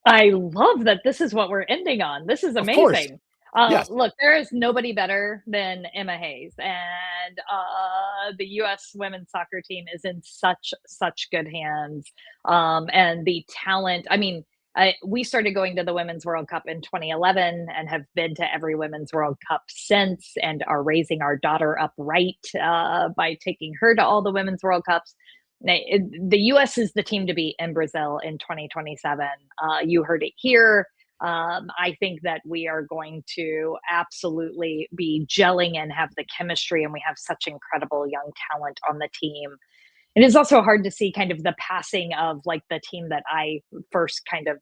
I love that this is what we're ending on. This is amazing. Yes. Look, there is nobody better than Emma Hayes, and the U.S. women's soccer team is in such good hands. And the talent, I mean, we started going to the Women's World Cup in 2011 and have been to every Women's World Cup since, and are raising our daughter up right by taking her to all the Women's World Cups. The U.S. is the team to beat in Brazil in 2027. You heard it here. I think that we are going to absolutely be gelling and have the chemistry, and we have such incredible young talent on the team. It is also hard to see kind of the passing of like the team that I first kind of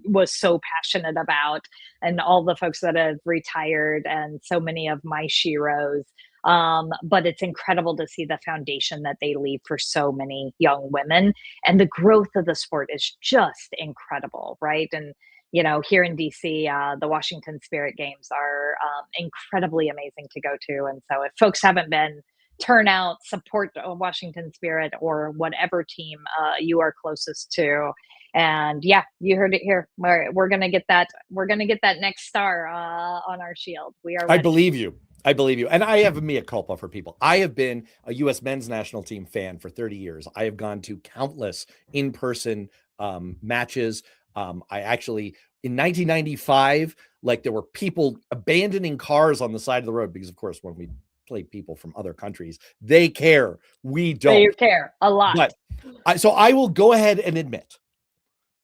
was so passionate about, and all the folks that have retired, and so many of my sheroes. But it's incredible to see the foundation that they leave for so many young women, and the growth of the sport is just incredible, right? And here in DC, the Washington Spirit games are incredibly amazing to go to. And so, if folks haven't been, turn out, support Washington Spirit or whatever team you are closest to. And yeah, you heard it here. We're gonna get that. We're gonna get that next star on our shield. We are I ready. believe you. I believe you. And I have a mea culpa for people. I have been a U.S. men's national team fan for 30 years. I have gone to countless in-person matches. I actually, in 1995, like there were people abandoning cars on the side of the road because, of course, when we play people from other countries, they care. We don't. They care a lot. But so I will go ahead and admit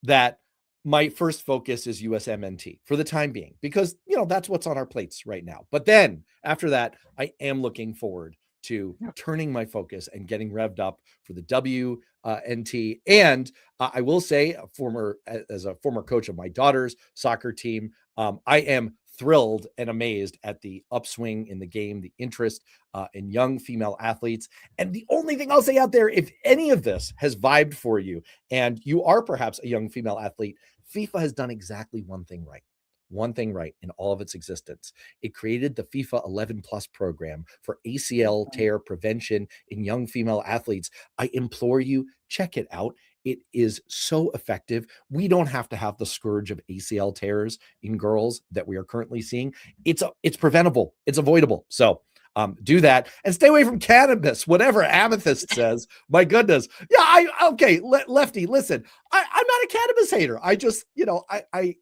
that my first focus is USMNT for the time being, because, that's what's on our plates right now. But then after that, I am looking forward to turning my focus and getting revved up for the WNT. And I will say, as a former coach of my daughter's soccer team, I am thrilled and amazed at the upswing in the game, the interest in young female athletes. And the only thing I'll say out there, if any of this has vibed for you and you are perhaps a young female athlete, FIFA has done exactly one thing right in all of its existence. It created the FIFA 11 Plus program for ACL tear prevention in young female athletes. I implore you, check it out. It is so effective. We don't have to have the scourge of ACL tears in girls that we are currently seeing. It's preventable. It's avoidable. So do that and stay away from cannabis, whatever Amethyst says. My goodness. Yeah. Okay. Lefty, listen, I'm not a cannabis hater. I just, I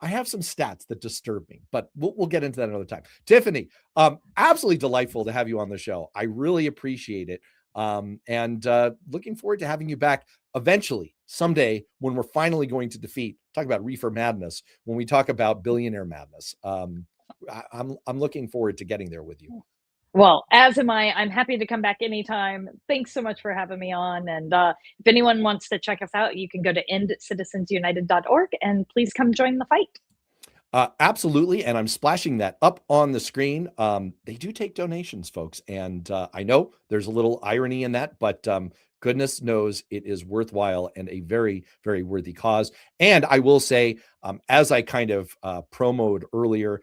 have some stats that disturb me, but we'll get into that another time. Tiffany, absolutely delightful to have you on the show. I really appreciate it. And looking forward to having you back eventually, someday, when we're finally going to talk about reefer madness, when we talk about billionaire madness. I'm looking forward to getting there with you. Well, as am I. I'm happy to come back anytime. Thanks so much for having me on. And if anyone wants to check us out, you can go to endcitizensunited.org and please come join the fight. Absolutely. And I'm splashing that up on the screen. They do take donations, folks. And I know there's a little irony in that, but goodness knows it is worthwhile and a very, very worthy cause. And I will say, as I kind of promoted earlier,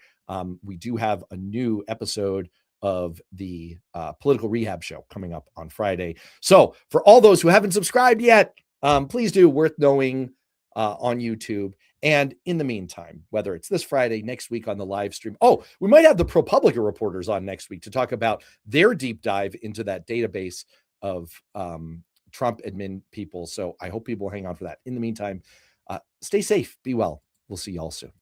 we do have a new episode of the Political Rehab Show coming up on Friday. So for all those who haven't subscribed yet, please do. Worth knowing on YouTube. And in the meantime, whether it's this Friday, next week on the live stream, we might have the ProPublica reporters on next week to talk about their deep dive into that database of Trump admin people. So I hope people will hang on for that. In the meantime, stay safe, be well. We'll see y'all soon.